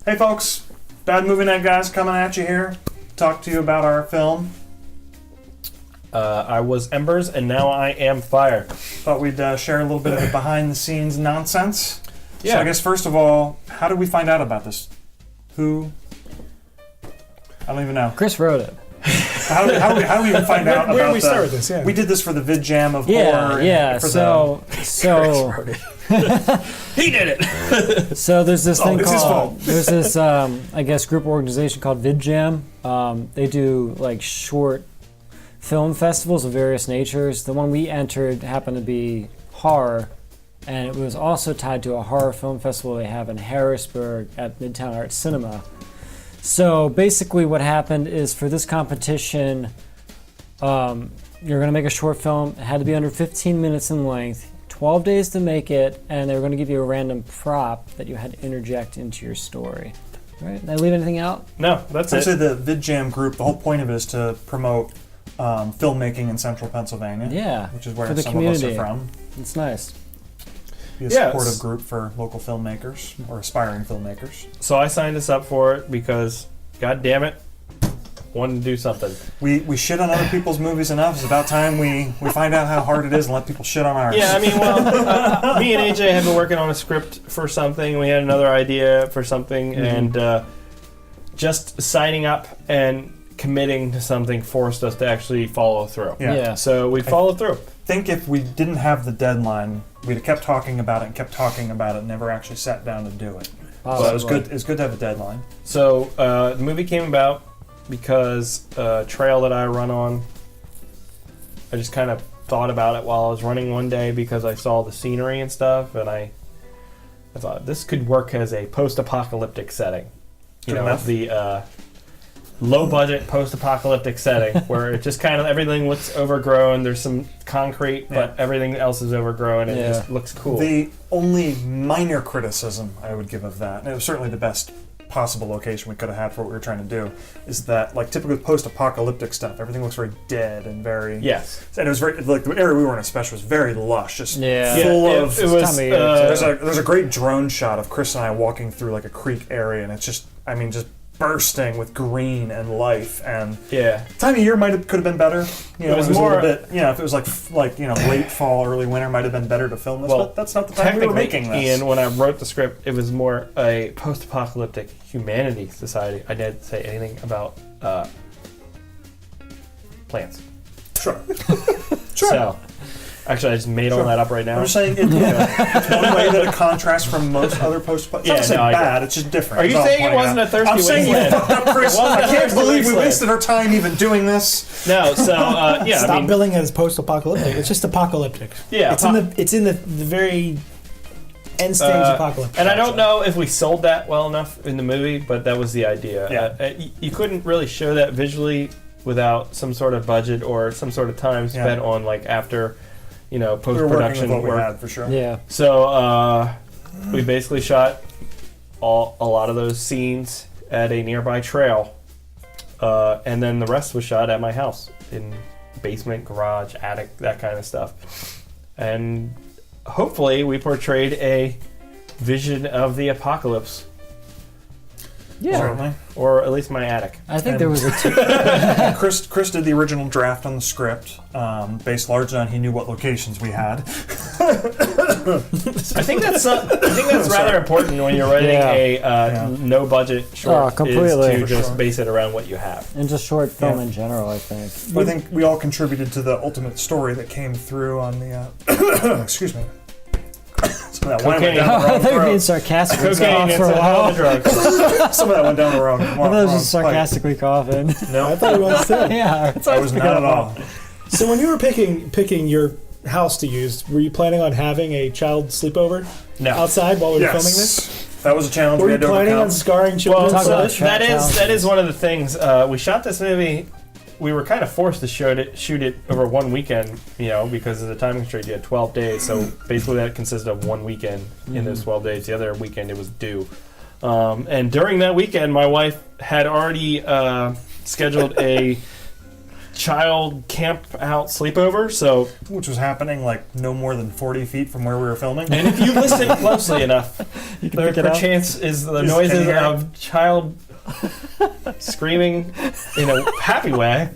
Hey folks, Bad Movie Night guys coming at you here. Talk to you about our film. I was Embers, and now I am Fire. Thought we'd share a little bit of the behind-the-scenes nonsense. Yeah. So I guess first of all, how did we find out about this? Who? I don't even know. Chris wrote it. How do we even find out about Where did we start with this? Yeah. We did this for the vid jam of horror. Yeah. For So He did it! so there's this thing it's his called fault. there's this I guess group organization called Vid Jam. They do like short film festivals of various natures. The one we entered happened to be horror, and it was also tied to a horror film festival they have in Harrisburg at Midtown Arts Cinema. So basically what happened is for this competition, you're going to make a short film. It had to be under 15 minutes in length, 12 days to make it, and they were going to give you a random prop that you had to interject into your story. Right? Did I leave anything out? No, that's it. Actually, the vid jam group, the whole point of it is to promote filmmaking in central Pennsylvania. Yeah, Which is where for the some community. of us are from. It's nice. Be a Yes. supportive group for local filmmakers or aspiring filmmakers. So I signed us up for it because, god damn it, wanted to do something. We shit on other people's movies enough. It's about time we find out how hard it is and let people shit on ours. Yeah, I mean, well, me and AJ have been working on a script for something. We had another idea for something, and just signing up and committing to something forced us to actually follow through. Yeah. So we followed through. I think if we didn't have the deadline, we'd have kept talking about it and kept talking about it and never actually sat down to do it. So it was good. It's good to have a deadline. So the movie came about because a trail that I run on, I just kind of thought about it while I was running one day because I saw the scenery and stuff, and I thought this could work as a post-apocalyptic setting. Good enough. The low-budget post-apocalyptic setting where it just kind of everything looks overgrown. There's some concrete, but everything else is overgrown, and it just looks cool. The only minor criticism I would give of that, and it was certainly the best possible location we could have had for what we were trying to do, is that, like, typically with post-apocalyptic stuff, everything looks very dead and very... Yes. And it was very, like, the area we were in especially was very lush, just Yeah. full of... It was, there's a great drone shot of Chris and I walking through, like, a creek area, and it's just, I mean, just bursting with green and life, and time of year could have been better. You know, it was a more little bit. You know, if it was like late fall, early winter, might have been better to film this. Well, but that's not the time we were making this. Ian, when I wrote the script, it was more a post-apocalyptic humanity society. I didn't say anything about plants. Sure. So, actually, I just made all that up right now. I'm just saying it's one way that it contrasts from most other post-apocalyptic. It's not bad. It's just different. Are you saying it wasn't a thirsty I'm saying you wasteland? fucked up, Chris. I can't believe we wasteland. wasted our time even doing this. No, so yeah. Stop I mean, billing it as post-apocalyptic. It's just apocalyptic. Yeah, it's in the very end stage apocalyptic. And I don't know if we sold that well enough in the movie, but that was the idea. Yeah. You couldn't really show that visually without some sort of budget or some sort of time spent on, like, after, you know, We were working post-production with what we work. had for sure. Yeah. So we basically shot a lot of those scenes at a nearby trail, and then the rest was shot at my house in basement, garage, attic, that kind of stuff. And hopefully we portrayed a vision of the apocalypse, Yeah. Certainly. or at least my attic. I think there was a Chris did the original draft on the script, based largely on he knew what locations we had. I think that's rather important when you're writing a no budget short. completely. Is to For just sure. base it around what you have. and just short film in general, I think. I think we all contributed to the ultimate story that came through on the. Excuse me. Some of that wine went Cocaine. down the I wrong thought you were being throat. sarcastic. Cocaine is for a a hell while. of a drug. Some of that went down the wrong. I thought it was just sarcastically coughing. No, I thought it was too. Yeah. I was not at all. So when you were picking your house to use, were you planning on having a child sleepover No. outside while we were filming this? Yes, that was a challenge Were we you had to planning overcome. on scarring children? Talk for about this? that is one of the things. We shot this movie. We were kind of forced to shoot it over one weekend, you know, because of the time constraint. You had 12 days, so basically that consisted of one weekend in those 12 days. The other weekend it was due. And during that weekend, my wife had already scheduled a child camp out sleepover. So, Which was happening like no more than 40 feet from where we were filming. and if you listen closely enough, there pick it up. perchance is the Can noises you hear it? of child screaming in a happy way.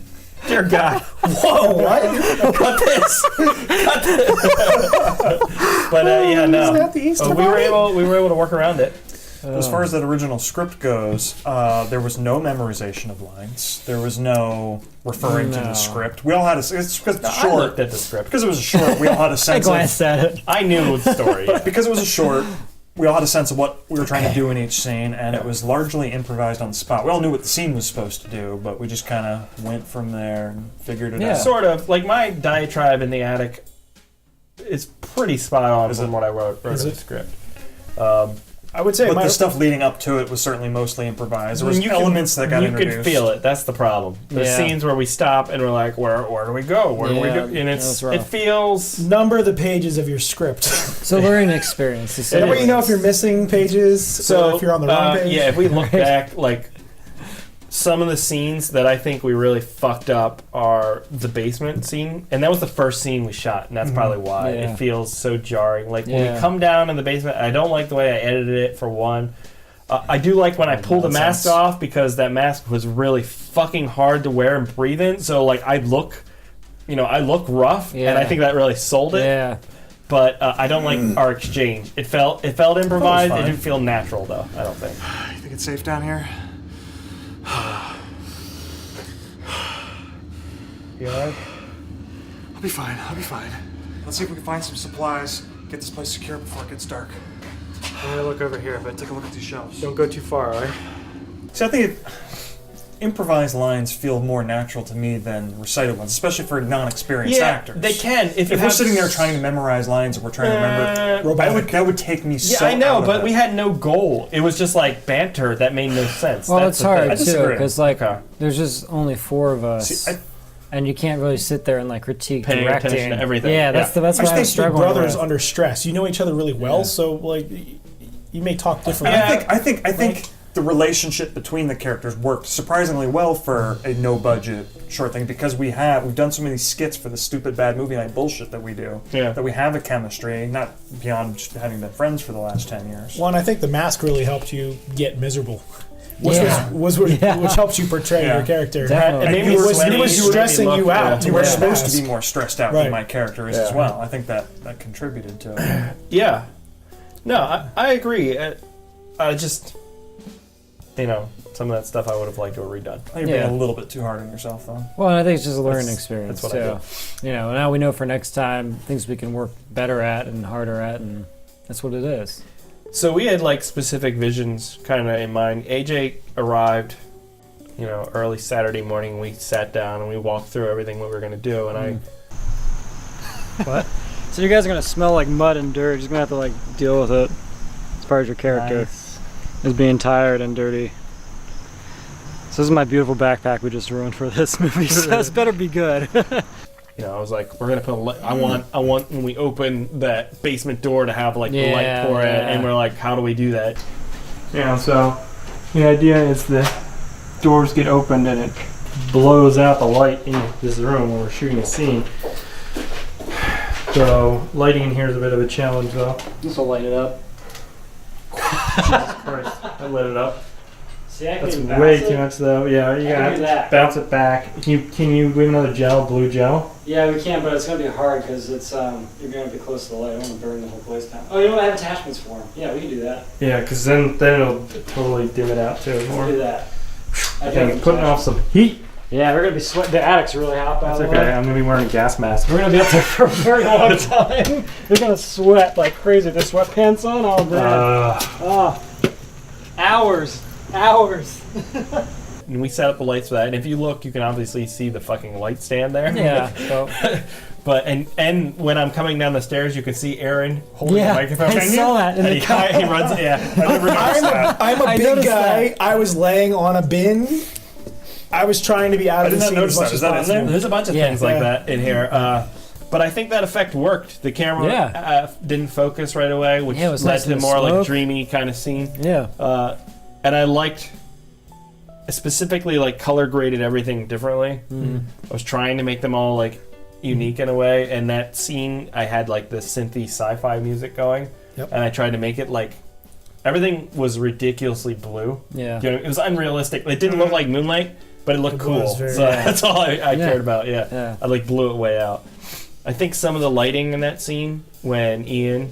Dear God. Whoa! What? Cut this. Cut this. But yeah, no. Is that the Easter We were Bunny? able to work around it. As far as that original script goes, there was no memorization of lines. There was no referring to the No. script. We all had a it's because it's I short. looked at the script. Because it was a short, we all had a I sense glanced of. at it. I knew the story. Because it was a short, we all had a sense of what we were trying to do in each scene, and it was largely improvised on the spot. We all knew what the scene was supposed to do, but we just kind of went from there and figured it Yeah. out. Sort of. Like my diatribe in the attic is pretty spot on Is from it? what I wrote Is in the it? script. I would say But my the stuff leading up to it was certainly mostly improvised. There was You elements that got you introduced. could feel it. That's the problem. There's Yeah. scenes where we stop and we're like, where do we go? Where do we Yeah, go? And that's it's rough. it feels. number the pages of your script. So learning experience. Is that way you know if you're missing pages, So or if you're on the wrong page? yeah, if we look Right. back, like some of the scenes that I think we really fucked up are the basement scene, and that was the first scene we shot, and that's probably why Yeah. it feels so jarring. Like when Yeah. we come down in the basement, I don't like the way I edited it. For one, I do like when I pull the mask Nonsense. off because that mask was really fucking hard to wear and breathe in. So like I look rough, and I Yeah. think that really sold it. Yeah. But I don't like our exchange. It felt improvised. It fine. didn't feel natural though. I don't think. You think it's safe down here? You alright? I'll be fine. I'll be fine. Let's see if we can find some supplies. Get this place secure before it gets dark. I'm gonna look over here, but take a look at these shelves. Don't go too far, alright? See, I think improvised lines feel more natural to me than recited ones, especially for non-experienced actors. they can. If If we're sitting there trying to memorize lines and we're trying to remember, that would take me Yeah, so I know, out of but it. we had no goal. It was just like banter that made no sense. Well, That's it's the hard thing. I too disagree. because like Okay. there's just only 4 of us, See, and you can't really sit there and like critique Paying directing. attention to everything. Yeah, that's Yeah. the that's I what I think was you're struggling brothers with. under stress. You know each other really well, Yeah. so like you may talk differently. Yeah. I think the relationship between the characters worked surprisingly well for a no-budget short thing because we've done so many skits for the stupid bad movie night bullshit that we do. Yeah. That we have a chemistry, not beyond just having been friends for the last 10 years. One, I think the mask really helped you get miserable, which Yeah. was Yeah. which helps you portray Yeah. your character. Definitely. And maybe It we're was- sweaty, it was maybe stressing look, you out. yeah. You were wear a supposed mask. to be more stressed out Right. than my character is as Yeah. well. I think that contributed to it. Yeah. No, I agree. I just, some of that stuff I would have liked to have redone. You're being Yeah. a little bit too hard on yourself, though. Well, I think it's just a learning That's- experience that's what I too. Now we know for next time things we can work better at and harder at, and that's what it is. So we had like specific visions kind of in mind. AJ arrived, early Saturday morning. We sat down and we walked through everything we were going to do, and What? So you guys are gonna smell like mud and dirt. You're just gonna have to like deal with it as part of your character. Is being tired and dirty. So this is my beautiful backpack we just ruined for this movie. So this better be good. I was like, we're gonna put. I want when we open that basement door to have like the light Yeah, pour in, yeah. and we're like, how do we do that? So the idea is the doors get opened and it blows out the light in this room where we're shooting a scene. So lighting in here is a bit of a challenge, though. This will light it up. Jesus Christ, I lit it up. See, I That's way too much, though. Yeah, you I can gotta do that. bounce it back. Can you leave another gel, blue gel? Yeah, we can, but it's gonna be hard because it's you're gonna be close to the light. I don't want to burn the whole place down. Oh, you know what? I have attachments for them. Yeah, we can do that. Yeah, because then it'll totally dim it out too. We'll do that. Okay, putting off some heat. Yeah, we're gonna be sweating. The attic's really hot, by That's the okay. way. I'm gonna be wearing a gas mask. We're gonna be up there for a very long time. They're gonna sweat like crazy. The sweatpants on all day. Hours. And we set up the lights for that. And if you look, you can obviously see the fucking light stand there. Yeah. So, But and when I'm coming down the stairs, you can see Aaron holding yeah, the microphone. I saw that in And the he, car. he runs. Yeah, I never noticed that. I'm a I big noticed guy. that. I was laying on a bin. I was trying to be out I of did the not scene notice as much that. as Is that in possible. there? There's a bunch of Yeah. things like Yeah. that in here. But I think that effect worked. The camera Yeah. didn't focus right away, which Yeah, it was led nice to and more like slow. dreamy kind of scene. Yeah. And I liked specifically like color graded everything differently. I was trying to make them all like unique in a way, and that scene I had like the synthy sci-fi music going, and I tried to make it like everything was ridiculously blue. Yeah. You know, it was unrealistic. It didn't look like moonlight, but it looked cool. So yeah. that's all I cared about. Yeah. I like blew it way out. I think some of the lighting in that scene when Ian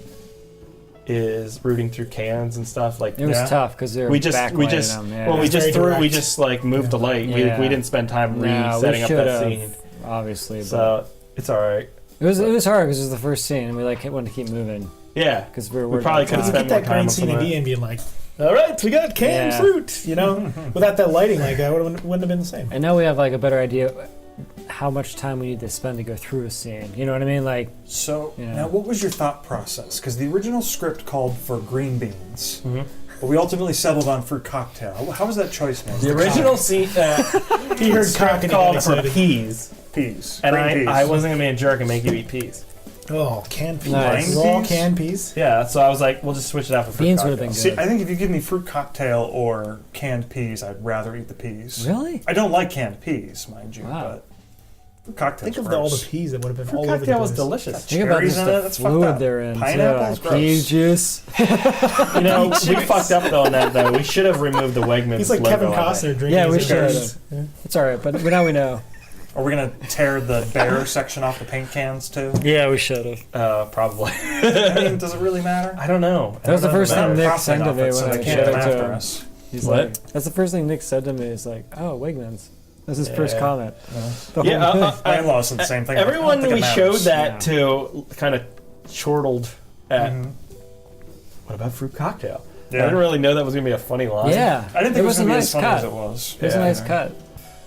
is rooting through cans and stuff, like It was tough because they were we just them. Yeah. well we just Very direct. we just like moved the light. Yeah. We didn't spend time No, setting we up that should've, scene. obviously. So it's all right. It was hard because it was the first scene, and we like wanted to keep moving Yeah, because we were we worried probably about could have time. spent Get more that time great on scene some of of that. Ian being like, "All right, we got canned Yeah. fruit," you know. Without that lighting, like that wouldn't have been the same. And now we have like a better idea how much time we need to spend to go through a scene. You know what I mean? Like, So, Yeah. now what was your thought process? Because the original script called for green beans, Mm-hmm. but we ultimately settled on fruit cocktail. How was that choice made? The original scene He heard cock and he got called for excited. peas, Peas. and Green peas. I wasn't gonna be a jerk and make you eat peas. Oh, canned peas. Nice. Raw Peas? canned peas. Yeah, so I was like, we'll just switch it out for fruit Beans would have been cocktail. good. See, I think if you give me fruit cocktail or canned peas, I'd rather eat the peas. really? I don't like canned peas, mind you, Wow. but fruit cocktail's Think of gross. all the peas that would have been Fruit all over the cocktail was place. delicious. Think about Cherries just in it, the that's fucked fluid up. they're in. Pineapple's too. gross. Pea juice. You know, we fucked up on that though. We should have removed the Wegmans. He's like logo Kevin on it. Costner drinking. Yeah, we his should Embers. Yeah. It's all right, but now we know. Are we going to tear the bear section off the paint cans too? Yeah, we should have. Probably. I mean, does it really matter? I don't know. That was the first They're thing not Nick profiting said to off me it, so when they I can't showed come it after to him. us. He's What? like, that's the first thing Nick said to me. Is like, oh, Wegmans. That's his first Yeah. comment. The Yeah, whole thing. My in-laws said the same thing. Everyone I don't we think it showed matters. that to kind of chortled at. Mhm. What about fruit cocktail? Yeah. I didn't really know that was gonna be a funny line. Yeah, I didn't think it was a going to be nice as funny cut. as it was. It was a Yeah. nice cut.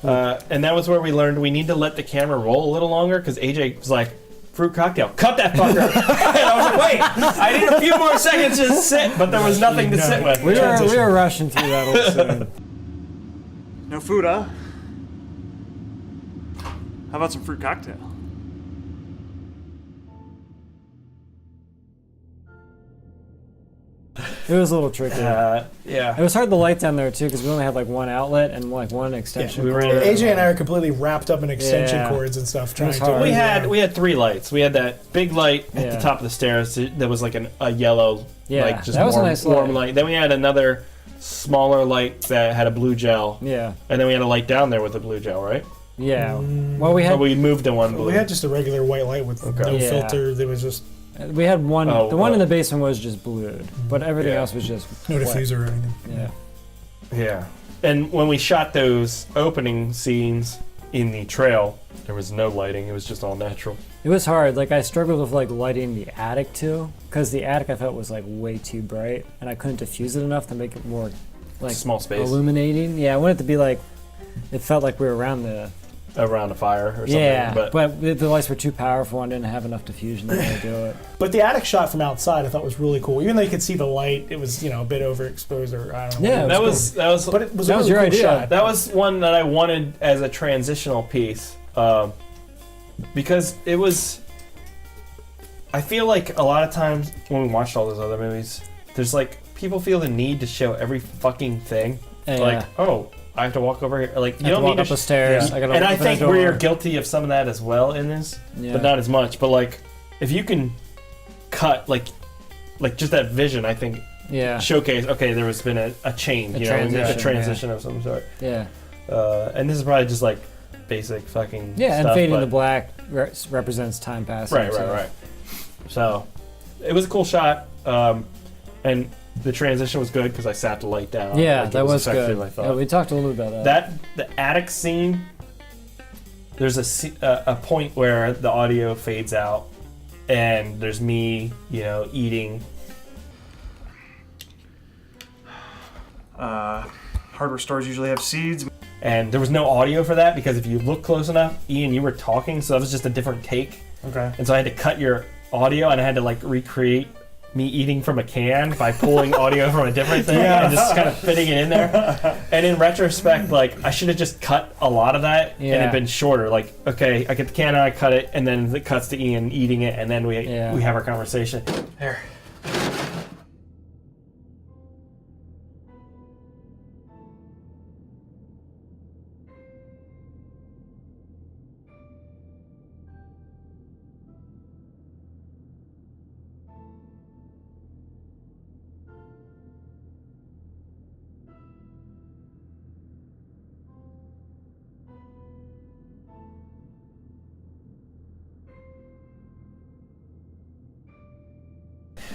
And that was where we learned we need to let the camera roll a little longer because AJ was like, fruit cocktail, cut that fucker. And I was like, wait, I need a few more seconds to sit, but there was nothing to sit with. We were rushing through that whole scene. No food, huh? How about some fruit cocktail? It was a little tricky. It Yeah. was hard to light down there too because we only had like one outlet and like one extension. we were cord. in AJ and I are completely wrapped up in extension Yeah. cords and stuff. was Trying hard. to. We had 3 lights. We had that big light at Yeah. the top of the stairs. There was like a yellow, Yeah, like just that was a warm, nice warm light. light. Then we had another smaller light that had a blue gel, Yeah, and then we had a light down there with a blue gel, right? yeah. Well, we But had we moved to one blue. We had just a regular white light with Okay. no Yeah. filter. There was just one. Oh, the one in oh. the basement was just blued, but everything Yeah. else was just no white. diffuser or anything. Yeah. Yeah. And when we shot those opening scenes in the trail, there was no lighting. It was just all natural. It was hard. Like I struggled with like lighting the attic too, because the attic I felt was like way too bright, and I couldn't diffuse it enough to make it more like Small space illuminating. Yeah, I wanted it to be like it felt like we were around the. around a fire or something. Yeah, But but the lights were too powerful and didn't have enough diffusion to really do it. But the attic shot from outside I thought was really cool. Even though you could see the light, it was a bit overexposed or I don't know. Yeah, that was But it was That a was really your cool idea. shot. that was one that I wanted as a transitional piece, because it was. I feel like a lot of times when we watched all those other movies, there's like people feel the need to show every fucking thing. Yeah. Like, oh, I have to walk over here. Like, I you have to don't walk need up to. the stairs. yeah. I gotta And I open think the door. we're guilty of some of that as well in this, Yeah. but not as much. But like, if you can cut like just that vision, I think Yeah. showcase. Okay, there has been a change, A a transition, transition of some sort. Yeah. And this is probably just like basic fucking Yeah, and stuff, fading but- to black represents time passing. Right. So it was a cool shot, and the transition was good because I sat the light down. Yeah, Like, it that was effective, good. I thought. Yeah, we talked a little bit about that. The attic scene. There's a point where the audio fades out, and there's me, eating. Hardware stores usually have seeds. And there was no audio for that because if you look close enough, Ian, you were talking, so that was just a different take. Okay. And so I had to cut your audio, and I had to like recreate me eating from a can by pulling audio from a different thing and just kind of fitting it in there. And in retrospect, like I should have just cut a lot of that and Yeah. it'd been shorter. Like, okay, I get the can and I cut it, and then it cuts to Ian eating it, and then we have our conversation. There.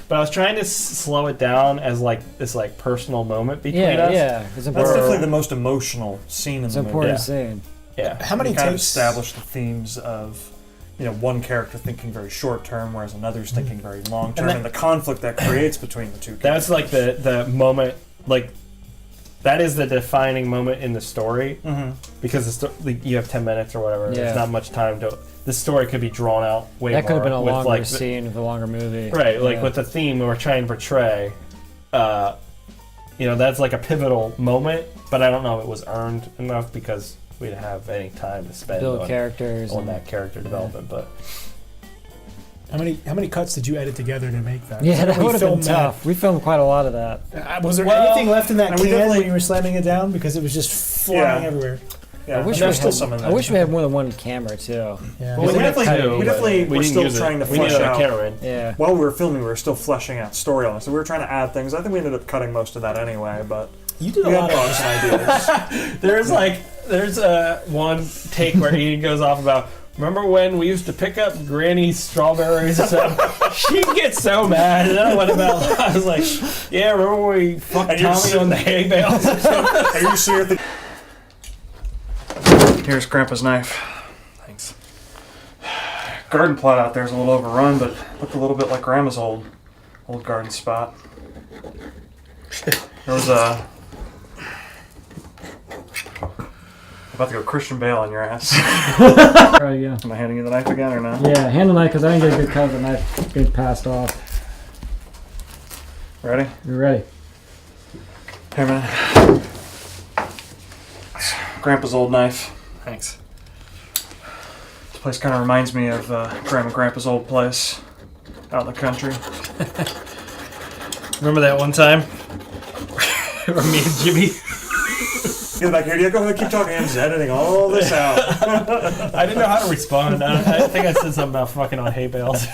But I was trying to slow it down as like this like personal moment between Yeah, us. yeah. It's That's important. definitely the most emotional scene in It's the an movie. important Yeah. scene. Yeah. How many You kind of takes? establish the themes of, one character thinking very short term, whereas another's thinking very long term, that- and the conflict that creates between the two. That's like the moment, like that is the defining moment in the story Mm-hmm. because you have 10 minutes or whatever. Yeah. There's not much time to. The story could be drawn out way more. That could have been a with, longer like, scene with a longer movie. Right, like Yeah. with the theme we're trying to portray, that's like a pivotal moment, but I don't know if it was earned enough because we didn't have any time to spend build on, characters. on and- that character development. But How many cuts did you edit together to make that? Yeah, that We would have been filmed that. tough. We filmed quite a lot of that. Was there Well, anything left in that and we can definitely- when you were slamming it down because it was just flying Yeah. everywhere? Yeah, I wish and we there's still had. some in I there. wish we had more than one camera too. Yeah. Well, we we definitely, had two, we but definitely we were didn't still use it. trying to We flesh needed a out. camera in. Yeah. While we were filming, we were still fleshing out storyline, so we were trying to add things. I think we ended up cutting most of that anyway, but You did a we had lot thoughts of and ideas. There's one take where Ian goes off about. Remember when we used to pick up Granny's strawberries? She'd get so mad. And then I went about. I was like, "Yeah, remember when we fucked And you're Tommy sitting- on the hay bales?" Are you sure? Here's Grandpa's knife. Thanks. Garden plot out there is a little overrun, but looked a little bit like Grandma's old garden spot. There was a. About to go Christian Bale on your ass. Right, yeah. Am I handing you the knife again or no? Yeah, hand the knife because I didn't get a good cut of the knife being passed off. Ready? You ready? Here, man. Grandpa's old knife. Thanks. This place kind of reminds me of Grandma and Grandpa's old place out in the country. Remember that one time? Where me and Jimmy. Get back here. Yeah, go ahead. Keep talking. I'm just editing all this out. I didn't know how to respond. I think I said something about fucking on hay bales.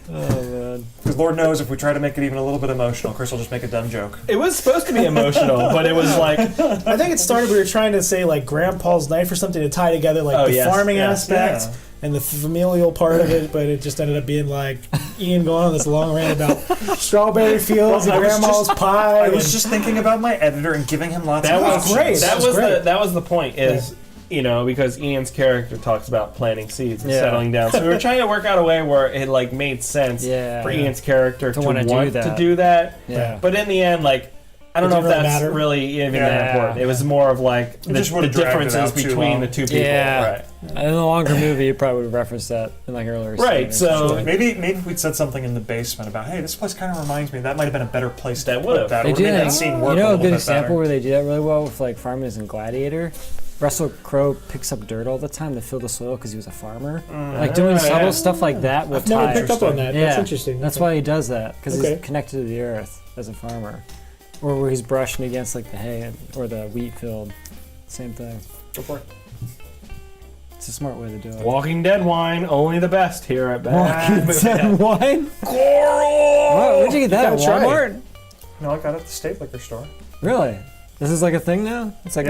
Oh man. Because Lord knows if we try to make it even a little bit emotional, Chris will just make a dumb joke. It was supposed to be emotional, but it was like I think it started. We were trying to say like Grandpa's knife or something to tie together like Oh, the yes, farming yes, aspect yeah. and the familial part of it, but it just ended up being like Ian going on this long rant about strawberry fields and I was Grandma's pie. I was and- just thinking about my editor and giving him lots that of was options. great. That was was great. that was the point. Is because Ian's character talks about planting seeds and Yeah. settling down. So we were trying to work out a way where it like made sense Yeah. for Ian's character to wanna want do to that. do that. Yeah. But in the end, like I don't It know if didn't really that's matter. really even that Yeah. important. It was more of like the just would've dragged it differences out too between long. the two people. Yeah. Right. In the longer movie, you probably would have referenced that in like earlier. Right, scenes. so- Sure. Maybe if we'd said something in the basement about, hey, this place kind of reminds me. That might have been a better place to That put would've. that. They It would've do made that. that scene work You know a a little good bit example better. where they do that really well with like farmers in Gladiator. Russell Crowe picks up dirt all the time to fill the soil because he was a farmer. Like doing yeah. subtle stuff like that will I've never tie. picked up on that. Yeah, That's interesting. That's why he does that because Okay. he's connected to the earth as a farmer, or where he's brushing against like the hay or the wheat field. Same thing. Go for it. It's a smart way to do it. Walking Dead wine, only the best here at Walking Bad. Dead wine. Coral. What? Where'd you get that at gotta try it. Walmart? No, I got it at the state liquor store. Really? This is like a thing now. It's like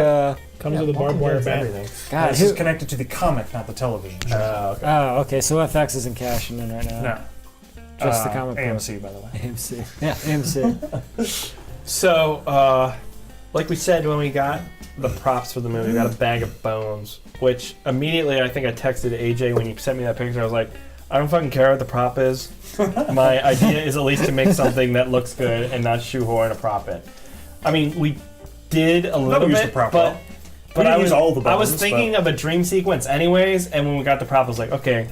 Comes with a barbed wire bat. Everything. God. This is connected to the comic, not the television show. Okay. Oh, okay. So FX isn't cashing in right now. no. Just the comic book. AMC, by the way. AMC. Yeah, AMC. So, like we said when we got the props for the movie, we got a bag of bones, which immediately I think I texted AJ when you sent me that picture. I was like, I don't fucking care what the prop is. My idea is at least to make something that looks good and not shoehorn a prop in. I mean, we did a little use bit, the prop but well. but didn't I was use all the I was bones, thinking of a dream sequence anyways, and when we got the prop, I was like, okay.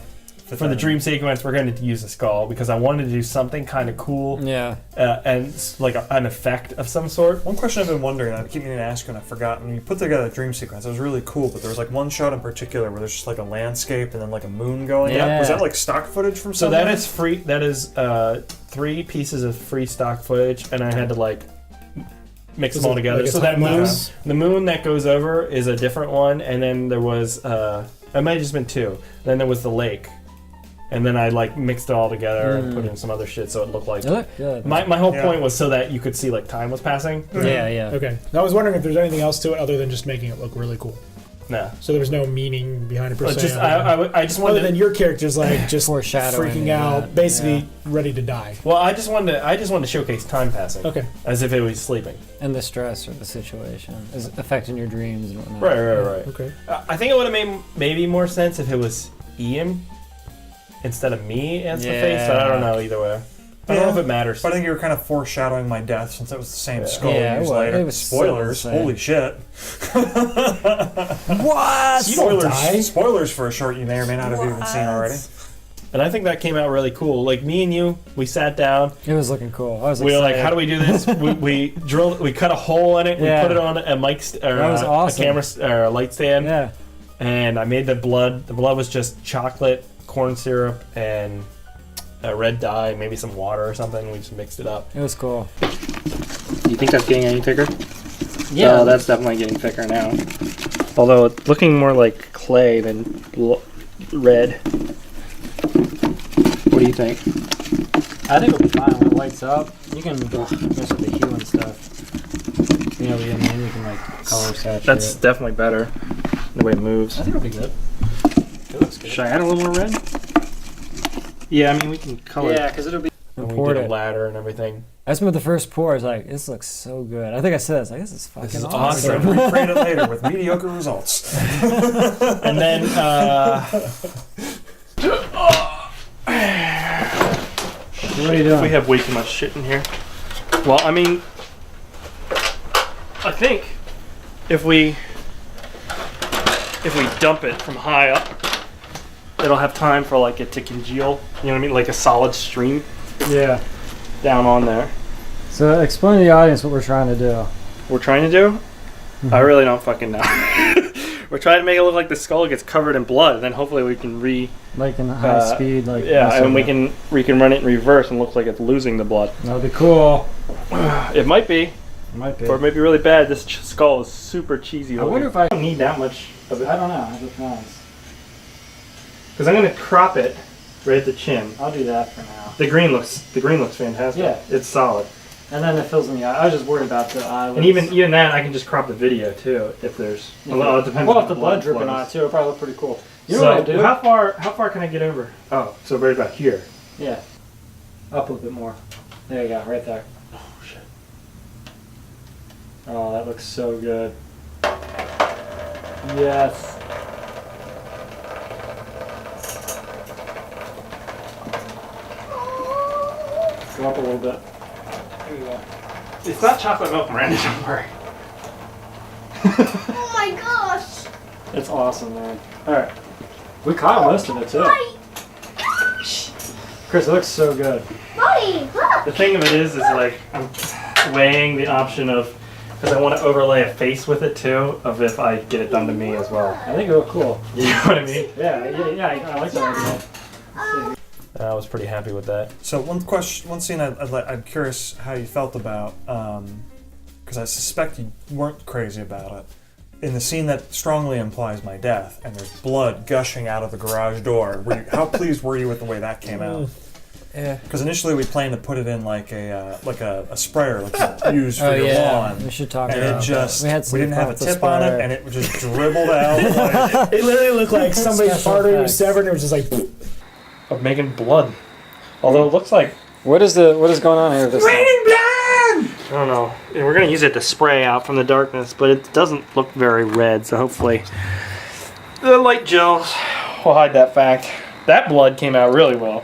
For the dream sequence, we're going to use a skull because I wanted to do something kind of cool Yeah. and like an effect of some sort. One question I've been wondering, I keep meaning to ask you and I've forgotten. You put together a dream sequence. It was really cool, but there was like one shot in particular where there's just like a landscape and then like a moon going up. Yeah. Was that like stock footage from So somewhere? that is free. That is 3 pieces of free stock footage, and I had to like mix Was them all it together. like a So that time moon, lapse? the moon that goes over is a different one, and then there was it might have just been 2. Then there was the lake, and then I like mixed it all together and put in some other shit so it looked like. It looked good. My whole Yeah. point was so that you could see like time was passing. Yeah, yeah. Okay. I was wondering if there's anything else to it other than just making it look really cool. No. So there was no meaning behind it per se. Just I just wanted other than your character's like just Foreshadowing freaking and out, that, basically ready to die. Well, I just wanted to showcase time passing. Okay. As if it was sleeping. And the stress or the situation is affecting your dreams and whatnot. Right. Okay. I think it would have made maybe more sense if it was Ian instead of me as the face, but I don't know either way. I don't know if it matters. But I think you were kind of foreshadowing my death since it was the same skull Yeah, years well, later. it was Spoilers! so the same. Holy shit! What? You don't die. Spoilers for a short you may or may not have even seen already. And I think that came out really cool. Like me and you, we sat down. It was looking cool. I was We were like, excited. "How do we do this?" we drilled. We cut a hole in it. Yeah. We put it on a mic or That was awesome. a camera or a light stand. Yeah. And I made the blood. The blood was just chocolate, corn syrup, and a red dye, maybe some water or something. We just mixed it up. It was cool. You think that's getting any thicker? Yeah. Oh, that's definitely getting thicker now. Although it's looking more like clay than red. What do you think? I think it'll be fine when it lights up. You can mess with the hue and stuff. You know, you can like color saturate. That's definitely better. The way it moves. I think it'll be good. It looks good. Should I add a little more red? Yeah, I mean we can color. Yeah, because it'll be. And we poured did a it. ladder and everything. I just remember the first pour. I was like, "This looks so good." I think I said, "I was like, this is fucking This is awesome." awesome. Recreate it later with mediocre results. And then What are you doing? we have way too much shit in here. Well, I mean, I think if we dump it from high up, it'll have time for like it to congeal. You know what I mean? Like a solid stream Yeah. down on there. So explain to the audience what we're trying to do. We're trying to do? I really don't fucking know. We're trying to make it look like the skull gets covered in blood, and then hopefully we can Like in high speed, like and we can run it in reverse and look like it's losing the blood. That'll be cool. It might be, Might be. or it might be really bad. This skull is super cheesy. I wonder if I don't need that much of it I don't know. It depends. because I'm gonna crop it right at the chin. I'll do that for now. The green looks fantastic. Yeah. It's solid. And then it fills in the eye. I was just worried about the eyelids. And even that, I can just crop the video too if there's. Well, it depends. Well, on if the blood dripping flows. on it too, it'll probably look pretty cool. You know So what I'll do? how far can I get over? Oh, so right about here. Yeah. Up a little bit more. There you go, right there. Oh shit. Oh, that looks so good. Yes. Go up a little bit. There you go. It's not chocolate milk, Miranda. Don't worry. Oh my gosh! It's awesome, man. Alright. We caught most of it too. Buddy! Chris, it looks so good. Buddy! Look! The thing of it is like I'm weighing the option of because I want to overlay a face with it too. Of if I get it done to me as well. I think it looked cool. You know what I mean? Yeah, I like that idea. I was pretty happy with that. So one scene I'm curious how you felt about, because I suspect you weren't crazy about it. In the scene that strongly implies my death, and there's blood gushing out of the garage door. How pleased were you with the way that came out? Yeah. Because initially we planned to put it in like a sprayer, like you use for your lawn. We should talk And about it just, that. we didn't have a tip on it, and it just dribbled out. Like, It literally looked like somebody's Special artery was effects. severed and it was just like. Of making blood. Although it looks like What is going on here? With this raining blood. I don't know. And we're gonna use it to spray out from the darkness, but it doesn't look very red. So hopefully the light gels will hide that fact. That blood came out really well,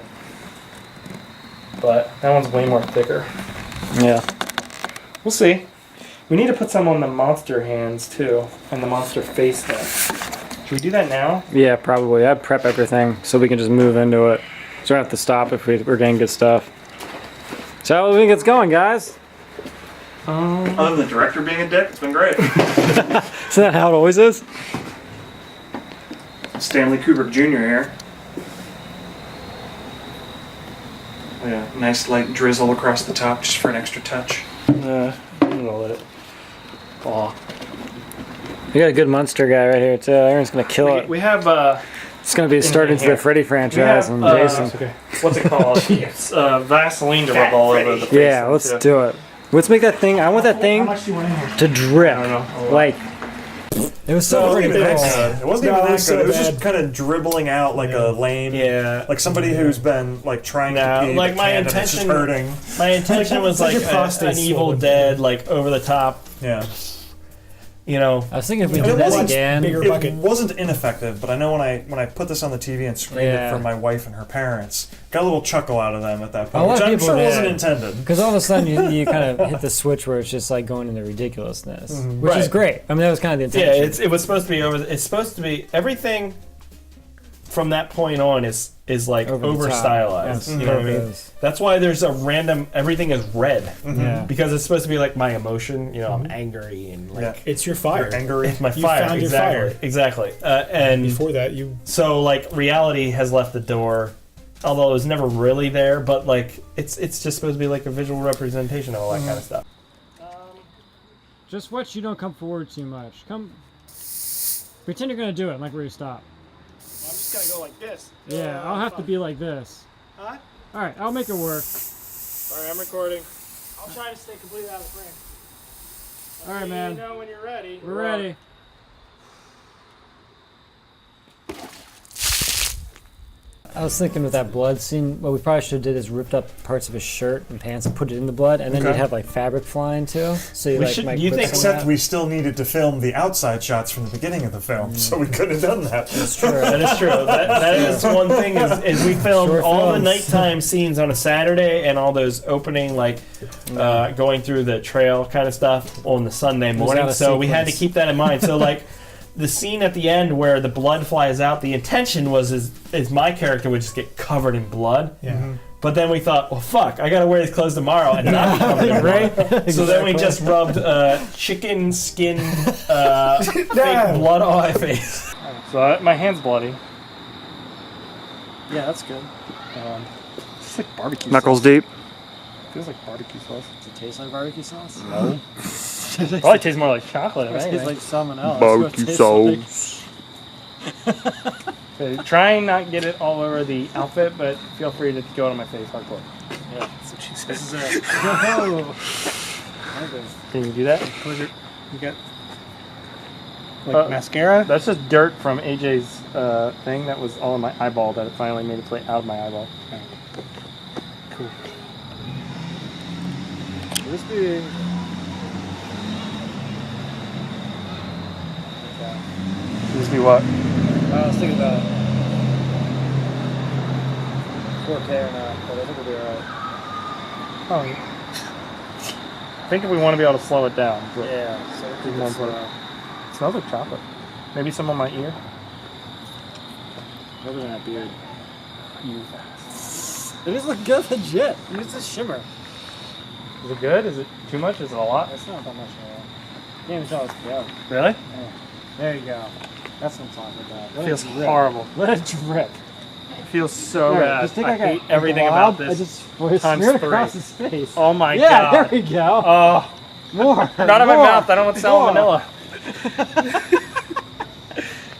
but that one's way more thicker. Yeah. We'll see. We need to put some on the monster hands too, and the monster face thing. Should we do that now? Yeah, probably. I'd prep everything so we can just move into it. So we don't have to stop if we're getting good stuff. So how do we think it's going, guys? other than the director being a dick, it's been great. Isn't that how it always is? Stanley Kubrick Jr. here. Yeah, nice light drizzle across the top just for an extra touch. I'm gonna let it fall. We got a good monster guy right here too. Aaron's gonna kill it. We have It's gonna be a start into here. the Freddy franchise and Jason. what's it called? It's Vaseline to rub all over the face. Yeah, let's do it. Let's make that thing. I want that thing How much do you want in here? to drip. I don't know. Like It was It so wasn't pretty even cool. that good. It wasn't No, even it that was good. so It was bad. just kind of dribbling out like a lame, Yeah. like somebody who's been like trying No, to pee, like but my can't, and it's just intention- hurting. My intention was Like like your prostate's an Evil swollen. Dead, like over the top. Yeah. You know, I was thinking if we It did that wasn't again. bigger. It bucket. wasn't ineffective, but I know when I put this on the TV and screened it Yeah. for my wife and her parents, got a little chuckle out of them at that A point, lot which of I'm people sure did. wasn't intended. Because all of a sudden you kind of hit the switch where it's just like going into ridiculousness, which is Right. great. I mean, that was kind of the yeah, intention. it was supposed to be over. It's supposed to be everything from that point on is like Over the over top. stylized. Yes, You know what I mean? purpose. That's why there's a random. Everything is red Yeah. because it's supposed to be like my emotion. You know, I'm angry and like Yeah. It's your fire. You're angry. it's my You fire. found your exactly, fire. exactly. And Before that, you so like reality has left the door. Although it was never really there, but like it's just supposed to be like a visual representation of all that kind of stuff. Just watch you don't come forward too much. Come, pretend you're gonna do it. I'm like, where you stop. I'm just gonna go like this. Yeah, I'll have to be like this. Huh? All right, I'll make it work. Sorry, I'm recording. I'll try to stay completely out of frame. All right, Let me man. know when you're ready. We're ready. I was thinking with that blood scene, what we probably should have did is ripped up parts of his shirt and pants and put it in the blood, and then Okay. you'd have like fabric flying too. So you We like should- might you put think- some of Except that. we still needed to film the outside shots from the beginning of the film, so we couldn't have done that. It's true. That is true. That is one thing is we filmed Short all the films. nighttime scenes on a Saturday and all those opening like going through the trail kind of stuff on the Sunday was morning. out of So we had to sequence. keep that in mind. So like the scene at the end where the blood flies out, the intention was is my character would just get covered in blood. yeah. But then we thought, well, fuck, I gotta wear these clothes tomorrow and not be covered in blood. Right? So then we just rubbed chicken skin fake No. blood on my face. So my hand's bloody. Yeah, that's good. It's like barbecue Knuckles sauce. deep. Feels like barbecue sauce. Does it taste like barbecue sauce? No. Probably tastes more like chocolate. If It tastes anything. like salmonella. Barbecue That's what it sauce. Okay, try and not get it all over the outfit, but feel free to go on my face hardcore. Yeah, that's what she said. tastes like. This is it. Oh. Can you do that? You got like mascara? That's just dirt from AJ's thing that was all in my eyeball that it finally made its way out of my eyeball. Okay. Cool. This be. This be what? I was thinking about 4K or not, but I think we'll be alright. Oh, yeah. I think if we want to be able to slow it down. But Yeah, so Keep more important. It smells like chocolate. Maybe some on my ear. Other than that beard. You. It is look good, legit. It's a shimmer. Is it good? Is it too much? Is it a lot? It's not that much at all. Can't even tell it's good. Really? There you go. That's what I'm talking about. Let Feels it drip. horrible. Let it drip. It feels so There, bad. just take I like hate a everything blob, about I this. just times smear it 3. across his face. Oh my Yeah, god. there we go. Oh, More. not in my more, mouth. I don't want more. salmonella.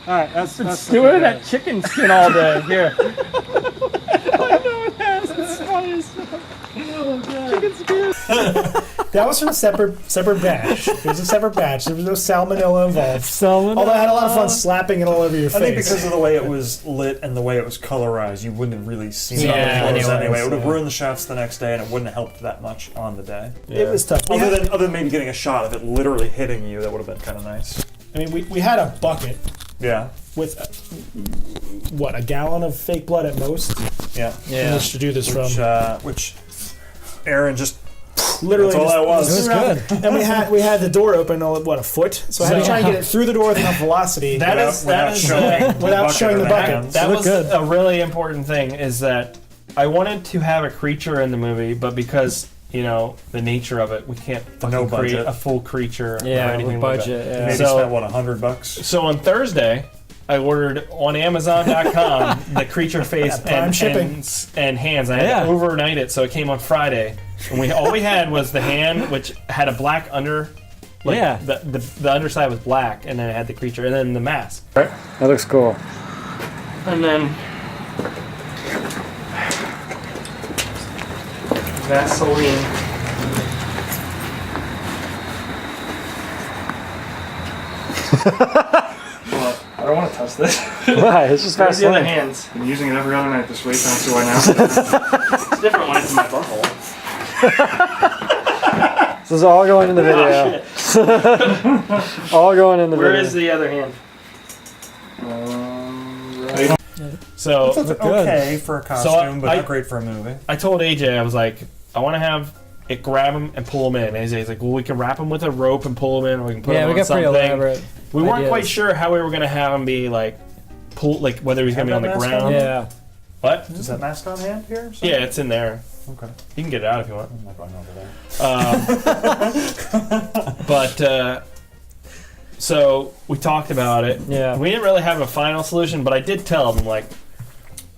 All right, that's Stewing that chicken skin all day. Here. That was from a separate batch. It was a separate batch. There was no salmonella involved. Salmon. Although I had a lot of fun slapping it all over your face. I think because of the way it was lit and the way it was colorized, you wouldn't have really seen it Yeah, up close anyways, anyway. It would have yeah. ruined the shots the next day, and it wouldn't have helped that much on the day. it was tough. We Other had, than maybe getting a shot of it literally hitting you, that would have been kind of nice. I mean, we had a bucket Yeah, with what, a gallon of fake blood at most, yeah. in which to do this from. Which Aaron just Literally, that's all that was. It was good. And we had the door open, what, a foot? So I had to try and get it through the door with enough velocity. That without is showing the without bucket showing or the bucket. hands. That Look was good. a really important thing is that I wanted to have a creature in the movie, but because, you know, the nature of it, we can't No fucking create budget. a full creature Yeah, or anything with like budget. that. Yeah. Maybe So- spent what, $100? So on Thursday, I ordered on Amazon.com the creature face Prime and, shipping. and hands. I had Yeah. to overnight it, so it came on Friday. And all we had was the hand, which had a black under. Like Yeah. the underside was black, and then it had the creature, and then the mask. That looks cool. And then Vaseline. Well, I don't want to touch this. Why? It's just Where's the other Vaseline. hands? Been using it every other night this week. I don't see why now. It's different when it's in my butthole. This is all going in the video. Oh, shit. All going in the Where video. is the other hand? Right. So It's Good. okay for a costume, but I- not great for a movie. I told AJ, I was like, I want to have it grab him and pull him in. And AJ's like, well, we can wrap him with a rope and pull him in, or we can put Yeah, him we on got pretty something. elaborate. We weren't ideas. quite sure how we were going to have him be like, pull, like whether he's going to be on the Have that ground. Yeah. What? Is that mascot hand here? Or something? Yeah, it's in there. Okay. You can get it out if you want. I'm not going over there. But so we talked about it. Yeah. We didn't really have a final solution, but I did tell him like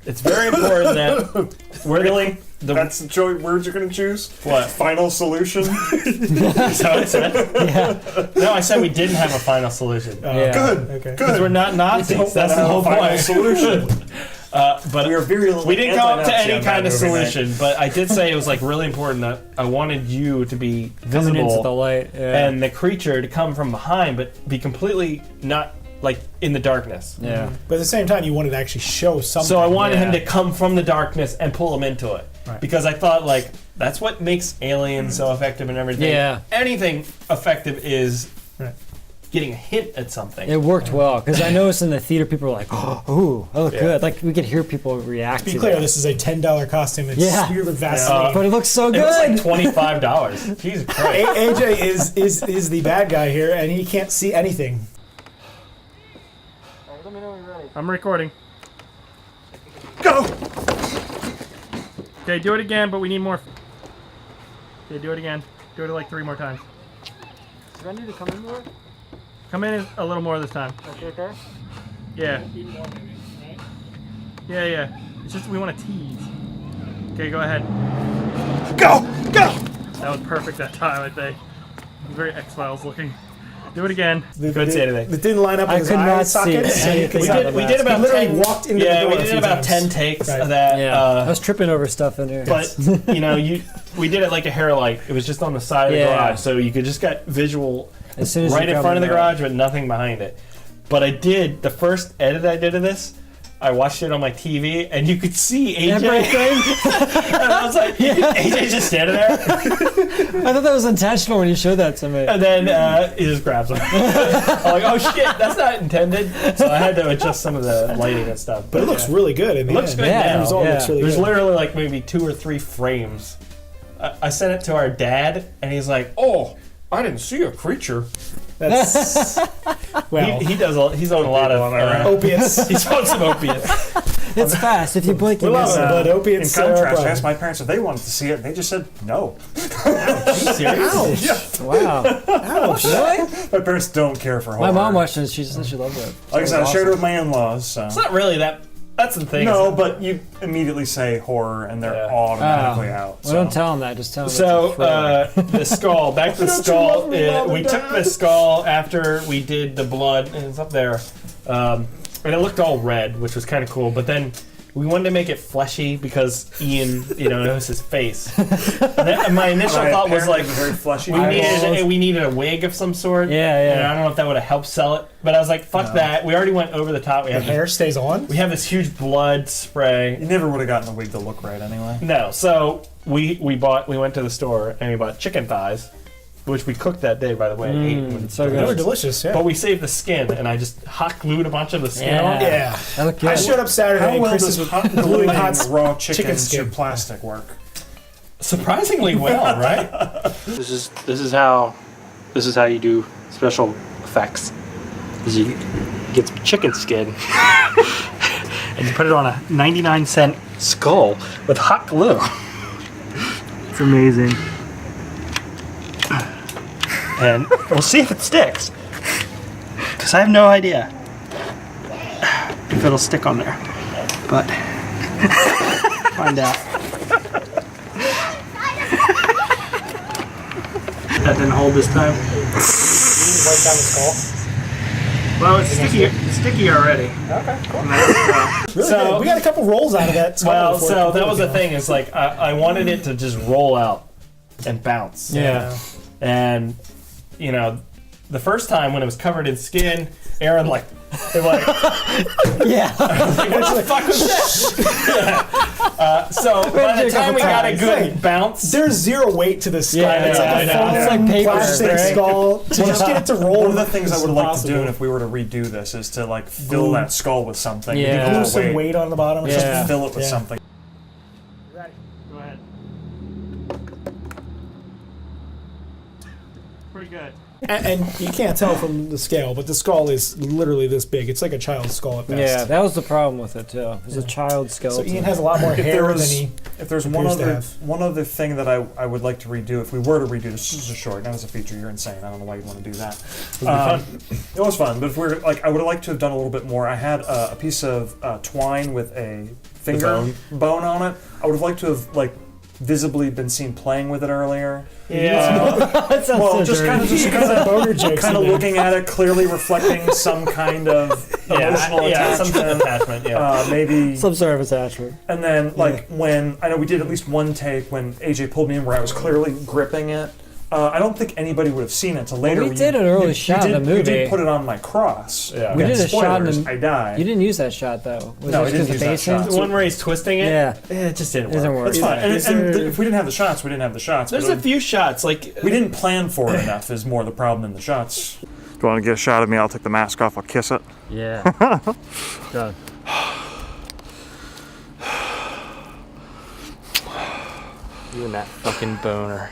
it's very important that we're Really? the That's the words you're going to choose? what? Final solution? That's how I said. Yeah. No, I said we didn't have a final solution Yeah. Good. Okay. because we're not Nazis. Don't That's the have a whole final point. solution. But We are virulently we didn't come up to anti-Nazi any on kind that of movie night. solution. But I did say it was like really important that I wanted you to be Coming into the visible light. Yeah. and the creature to come from behind, but be completely not like in the darkness. yeah. But at the same time, you wanted to actually show something. So I wanted him Yeah. to come from the darkness and pull him into it. Right. Because I thought, like, that's what makes Alien so effective and everything. Yeah. Anything effective is Right. getting a hint at something. It worked well because I noticed in the theater people were like, "Oh, I look Yeah. good." Like we could hear people react. To be to clear, that. this is a $10 costume. It's Yeah. smeared with Vaseline. But it looks so It good. was like $25. Jesus Christ. AJ is the bad guy here, and he can't see anything. I'm recording. Go! Okay, do it again, but we need more. Okay, do it again. Do it like 3 more times. Do I need to come in more? Come in a little more this time. Okay. Yeah. Yeah, yeah. It's just we want to tease. Okay, go ahead. Go! Go! That was perfect that time, I think. Very X-Files looking. Do it again. Couldn't see anything. It didn't line up I with his could eye not see sockets. so you anything. could- out of We that. did about He literally 10, walked into the yeah, door we a did few about times. 10 takes Right. of that. Yeah. I was tripping over stuff in here. But you know, we did it like a hair light. It was just on the side of the Yeah. garage, so you could just get visual as soon as right you in come front of the there. garage with nothing behind it. But I did the first edit I did of this. I watched it on my TV, and you could see AJ. Everything. And I was like, AJ's just standing there, I thought that was intentional when you showed that to me. and then he just grabs him. I'm like, oh shit, that's not intended. So I had to adjust some of the lighting and stuff. But it looks really good in the It looks end. good Yeah, now. The result Yeah. looks really There's good. literally like maybe 2 or 3 frames. I sent it to our dad, and he's like, "Oh, I didn't see a creature." That's well, He does. He's on a lot of. opiates. He's on some opiates. It's fast. If you blink, We you love miss it, it. but In opiates. are a contrast, I problem. asked my parents if they wanted to see it, and they just said no. Serious? Wow. Ouch. Really? My parents don't care for horror. My mom watched it. She said she loved it. Like I said, I shared it with my in-laws, so. It's not really that. That's the thing. No, but you immediately say horror, and they're Yeah. automatically out. Well, don't tell them that. Just tell them. So it's a the skull. Back to the Don't you skull. love me, Mom We and took the Dad? skull after we did the blood, and it's up there, and it looked all red, which was kind of cool. But then we wanted to make it fleshy because Ian, knows his face. And then my initial thought was like, very fleshy. we needed a wig of some sort. Yeah, yeah. And I don't know if that would have helped sell it, but I was like, fuck that. We already went over the top. The hair stays on. We have this huge blood spray. You never would have gotten the wig to look right anyway. No, so we went to the store and we bought chicken thighs, which we cooked that day, by the way. and ate when so They were good. delicious. Yeah. But we saved the skin, and I just hot glued a bunch of the skin Yeah. on. yeah. That looked good. I showed up Saturday How and well Chris does was hot gluing gluing hot raw chicken chicken to skin. plastic work? Surprisingly well, right? This is how you do special effects. Is you get some chicken skin and you put it on a 99-cent skull with hot glue. It's amazing. And we'll see if it sticks. Because I have no idea if it'll stick on there. But find out. That didn't hold this time. Right down the skull. Well, it's sticky already. Okay, cool. And Really good. We got a couple rolls out of that. skull Well, before so it that was the goes. thing. Is like I wanted it to just roll out and bounce. Yeah. And the first time when it was covered in skin, Aaron like, Yeah. what the fuck was that? So by the time we got a good bounce, There's zero weight to this skull. Yeah, it's like I a know. foam It's like paper, plastic right? skull. To just get it to roll. One of the things I is would like to impossible. do if we were to redo this is to like fill Glue. that skull with something. Yeah. We can Glue glue some weight on the bottom. Yeah. Just fill it with Yeah. something. Go ahead. Pretty good. And you can't tell from the scale, but the skull is literally this big. It's like a child's skull at best. Yeah, that was the problem with it too. It was a child So skeleton. Ian has a lot more If there hair was- than he. If there's appears to have. one other thing that I would like to redo, if we were to redo this is a short, not as a feature, you're insane. I don't know why you want to do that. It was fun, but if we're like, I would have liked to have done a little bit more. I had a piece of twine with a finger bone on it. I would have liked to have like visibly been seen playing with it earlier. yeah, That sounds Well, so just dirty. kind of just kind Some of boner jokes kind of in there. looking at it, clearly reflecting some kind of emotional some sort of attachment. attachment. Yeah. Maybe Some sort of attachment. And then, like, when I know we did at least one take when AJ pulled me in where I was clearly gripping it. I don't think anybody would have seen it until later. we did an early shot in the You movie. did put it on my cross. Yeah. We Again, did a shot in spoilers, the- I died. You didn't use that shot though. Was No, it I didn't because use the that basin? shot. The one where he's twisting it. Yeah. It just didn't Doesn't work. work. That's fine. And, Is there- if we didn't have the shots, we didn't have the shots. There's but a few shots like we didn't plan for it enough. Is more the problem than the shots. Do you want to get a shot of me? I'll take the mask off. I'll kiss it. Yeah. Done. You and that fucking boner.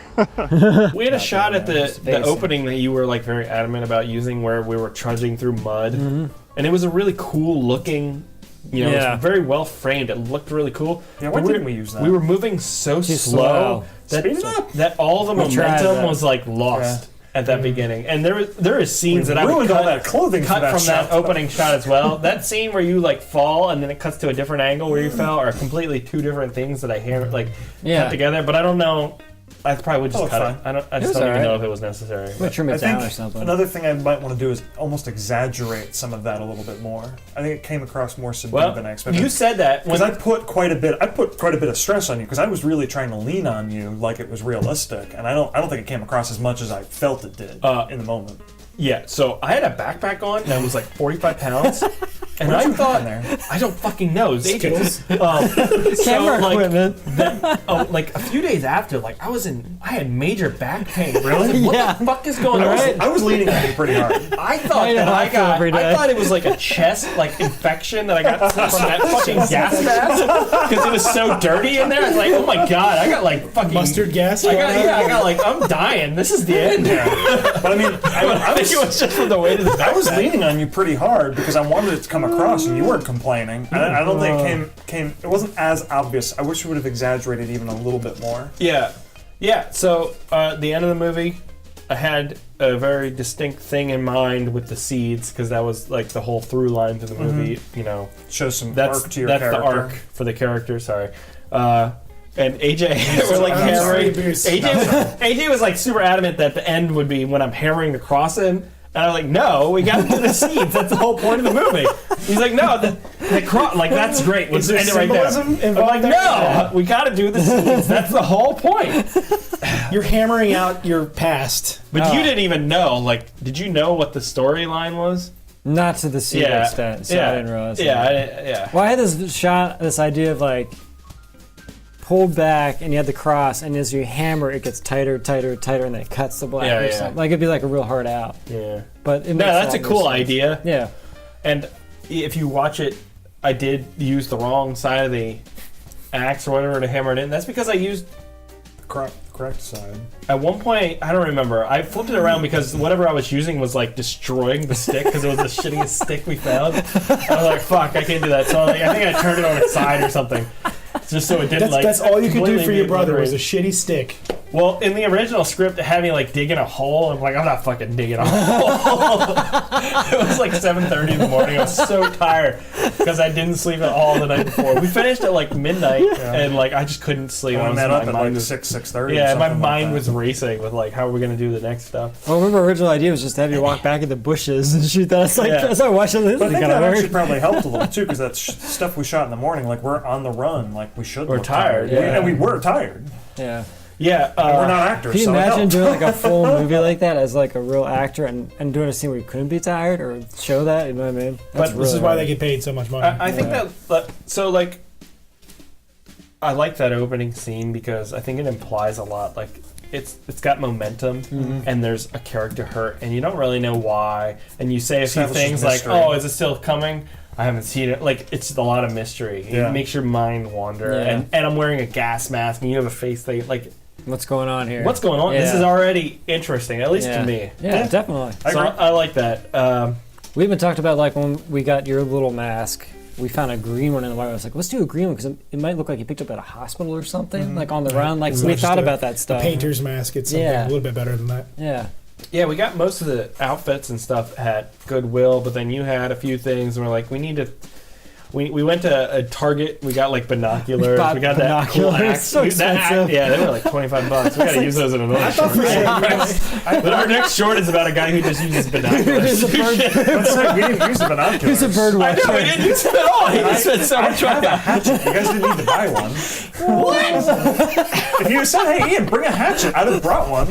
We had a shot at the Spacing. opening that you were like very adamant about using, where we were trudging through mud, and it was a really cool looking. You know, it Yeah. was very well framed. It looked really cool. Yeah, why But didn't we use that? We were moving so Too slow slow. Speed it up. that all the We tried momentum that. was like lost at that beginning. And there is scenes that I would ruined all cut, that clothing cut for that from shot. that opening shot as well. That scene where you like fall and then it cuts to a different angle where you fell are completely two different things that I hear like Yeah. cut together. But I don't know. I probably would just Oh, cut fine. it. I It just was don't even alright. know if it was necessary. We'll trim I it down think or something. another thing I might want to do is almost exaggerate some of that a little bit more. I think it came across more subdued Well, than I expected. you said that when Because I put quite a bit of stress on you because I was really trying to lean on you like it was realistic, and I don't think it came across as much as I felt it did in the moment. yeah, so I had a backpack on that was like 45 pounds, and I In thought there. I don't fucking know. It was ages. Camera equipment. Like a few days after, like I had major back pain. Really? What Yeah. the fuck is going Right. on? I was leaning on you pretty hard. I thought I that know, I I feel got. every I day. thought it was like a chest like infection that I got from that fucking gas mask because it was so dirty in there. I was like, oh my god, I got like fucking Mustard gas. I got like I'm dying. This is the end. But I mean, I think it was just from the weight of the I was backpack. leaning on you pretty hard because I wanted it to come across, and you weren't complaining. I don't think it came. It wasn't as obvious. I wish we would have exaggerated even a little bit more. Yeah. So the end of the movie, I had a very distinct thing in mind with the seeds because that was like the whole through line to the movie. You know, Show some that's arc to your that's character. the arc for the character. Sorry. And AJ, we're like I'm sorry, hammering. Bruce. AJ was like super adamant that the end would be when I'm hammering the cross in. And I'm like, no, we got to do the seeds. That's the whole point of the movie. He's like, no, the cross, like that's great. Let's Is there end it right there. symbolism I'm involved like, there? no, we got to do the seeds. That's the whole point. You're hammering out your past. But you didn't even know. Like, did you know what the storyline was? Not to the seed extent, so I didn't realize. Yeah, that. yeah. Well, I had this idea of like pulled back, and you had the cross, and as you hammer, it gets tighter, tighter, tighter, and then it cuts the black Yeah, or yeah. something. Like it'd be like a real hard out. Yeah. But it No, makes that's a lot cool more sense. idea. Yeah. And if you watch it, I did use the wrong side of the axe or whatever to hammer it in. That's because I used Correct side. at one point. I don't remember. I flipped it around because whatever I was using was like destroying the stick because it was the shittiest stick we found. I was like, "Fuck, I can't do that." So I think I turned it on its side or something, just so it didn't That's all you could do completely for your be brother was a obliterated. shitty stick. Well, in the original script, it had me like digging a hole. I'm like, I'm not fucking digging a hole. It was like 7:30 in the morning. I was so tired because I didn't sleep at all the night before. We finished at like midnight, and like I just couldn't sleep. I I was- met my up at mind like was- 6:30. Yeah, my mind was racing with like, how are we gonna do the next stuff? Well, remember, original idea was just to have you walk back in the bushes and shoot that. It's like, Yeah. as I watched it, this But I is think gonna that actually work. probably helped a little too, because that stuff we shot in the morning, like we're on the run, like we should. We're look tired, We- yeah. and we were tired. Yeah. Yeah, We're not actors. Can you so it imagine helped. doing like a full movie like that as like a real actor and doing a scene where you couldn't be tired or show that? You know what I mean? But This is why they get paid so much money. I think that so like I like that opening scene because I think it implies a lot. Like it's got momentum and there's a character hurt and you don't really know why, and you say a few Establishes things like, mystery. "Oh, is it still coming? I haven't seen it." Like it's a lot of mystery. Yeah. It makes your mind wander. Yeah. And I'm wearing a gas mask and you have a face that like, What's going on here? what's going on? This Yeah. is already interesting, at least Yeah. to me. Yeah, definitely. I So agree. I like that. We even talked about like when we got your little mask. We found a green one in the white. I was like, let's do a green one because it might look like you picked up at a hospital or something, like on the run. Like It's we not just thought a- about that The stuff. painter's mask, it's something Yeah. a little bit better than that. Yeah. Yeah, we got most of the outfits and stuff at Goodwill, but then you had a few things, and we're like, we need to. We went to a Target. We got like binoculars. Bought We got that cool binoculars. axe. So expensive. Yeah, they were like $25. We gotta use those in another short. But our next short is about a guy who just uses binoculars. Who's a bird, Let's say we didn't use the binoculars. who's a bird I watcher? know, we didn't use it at all. He just spent so much I have a time. hatchet. You guys didn't need to buy one. What? If you had said, "Hey, Ian, bring a hatchet," I'd have brought one.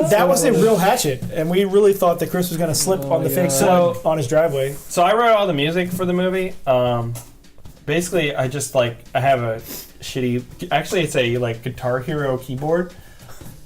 That was a real hatchet, and we really thought that Chris was going to slip on the fake God. side on his driveway. So I wrote all the music for the movie. Basically, I just like I have a shitty. Actually, it's a like Guitar Hero keyboard.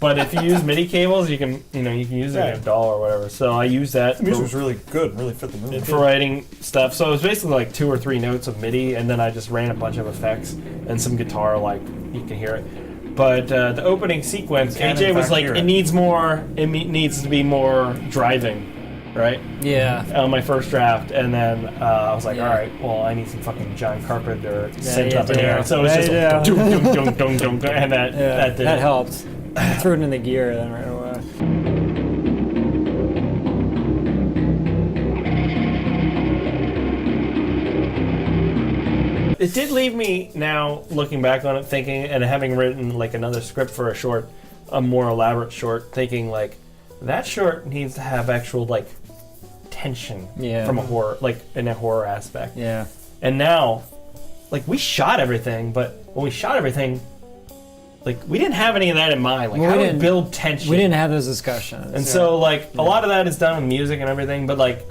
But if you use MIDI cables, you can use it in a DAW or whatever. So I use that The music was really good. Really fit the movie. for writing stuff. So it was basically like 2 or 3 notes of MIDI, and then I just ran a bunch of effects and some guitar, like you can hear it. But the opening sequence, Can, AJ in was fact, like, hear it it. needs more. Needs to be more driving, right? Yeah. On my first draft, and then I was like, Yeah. all right, well, I need some fucking John Carpenter synth you up in do. here. So it's just Yeah, like, you dum, dum, dum, dum, dum, dum, and that did that it. helped. I threw it in the gear then right away. It did leave me now looking back on it, thinking, and having written like another script for a more elaborate short, thinking like that short needs to have actual like tension Yeah. from a horror, like in a horror aspect. Yeah. And now, like we shot everything, but when we shot everything, like we didn't have any of that in mind. Like Well, how we do we didn't- build tension? We didn't have those discussions. And so like a lot of that is done with music and everything, but like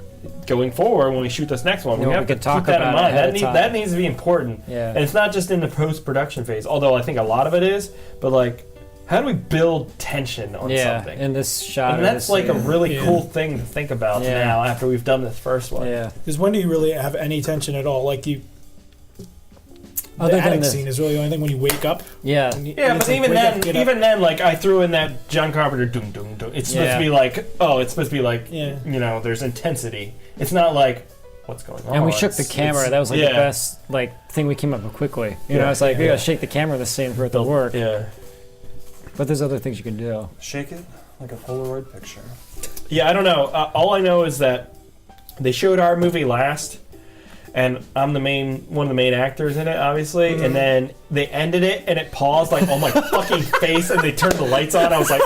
going forward when we shoot this next one, Yeah, we we have to could talk keep that in about it mind. ahead of time. That needs to be important. Yeah. And it's not just in the post-production phase, although I think a lot of it is, but like how do we build tension on yeah, something? in this shot. And or that's this like a scene. really Yeah. cool thing to think about Yeah. now after we've done this first one. Yeah. Because when do you really have any tension at all? Like the Other than attic the- scene is really the only thing when you wake up. Yeah. and you- Yeah, it's but like, even wake up, then, get up. even then, like I threw in that John Carpenter doom doom doom. It's supposed Yeah. to be like, oh, it's supposed to be like, Yeah. you know, there's intensity. It's not like what's going on. And we shook the It's- camera. it's- That was like yeah. the best like thing we came up with quickly. You Yeah. know, it's like we Yeah. gotta shake the camera in the scene for it to work. Yeah, But there's other things you can do. Shake it like a Polaroid picture. yeah. I don't know. All I know is that they showed our movie last, and I'm one of the main actors in it, obviously. And then they ended it, and it paused like on my fucking face, and they turned the lights on. I was like,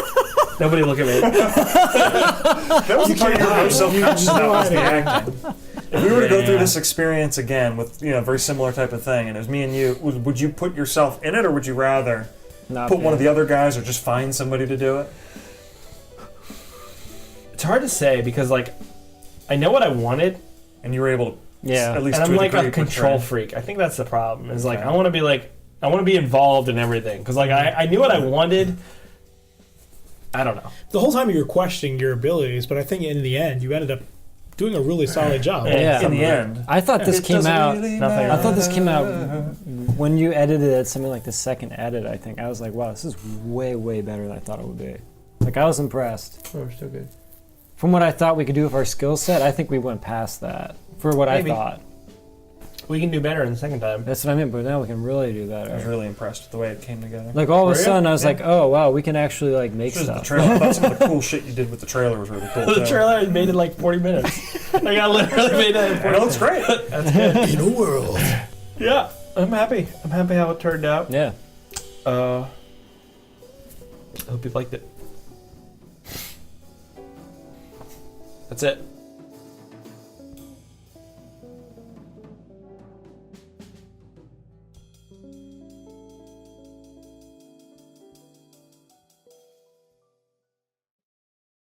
nobody look at me. That was the part you were most self-conscious about was the acting. If we were to go through Yeah. this experience again with a very similar type of thing, and it was me and you, would you put yourself in it, or would you rather Not put one of bad. the other guys, or just find somebody to do it? It's hard to say because like I know what I wanted. And you were able to Yeah. at least And to I'm like degree a control portray. freak. I think that's the problem. Is like Okay. I want to be involved in everything because like I knew what I wanted. I don't know. The whole time you were questioning your abilities, but I think in the end you ended up doing a really solid job. Yeah. In the end. I thought this It came doesn't out. really Nothing. I thought this came out matter. when you edited it, something like the second edit. I think I was like, wow, this is way, way better than I thought it would be. Like I was impressed. Oh, we're still good. From what I thought we could do with our skill set, I think we went past that. For what Maybe. I thought. We can do better in the second time. That's what I mean. But now we can really do I was better. really impressed with the way it came together. Like all of Were a you? sudden, I was Yeah. like, oh wow, we can actually like make Just the stuff. trailer. I thought some of the cool shit you did with the trailer was really cool. The too. trailer I made it like 40 minutes. Like I literally made it in 40 And it looks great. That's good. In a world. Yeah, I'm happy. I'm happy how it turned out. Yeah. I hope you liked it. That's it.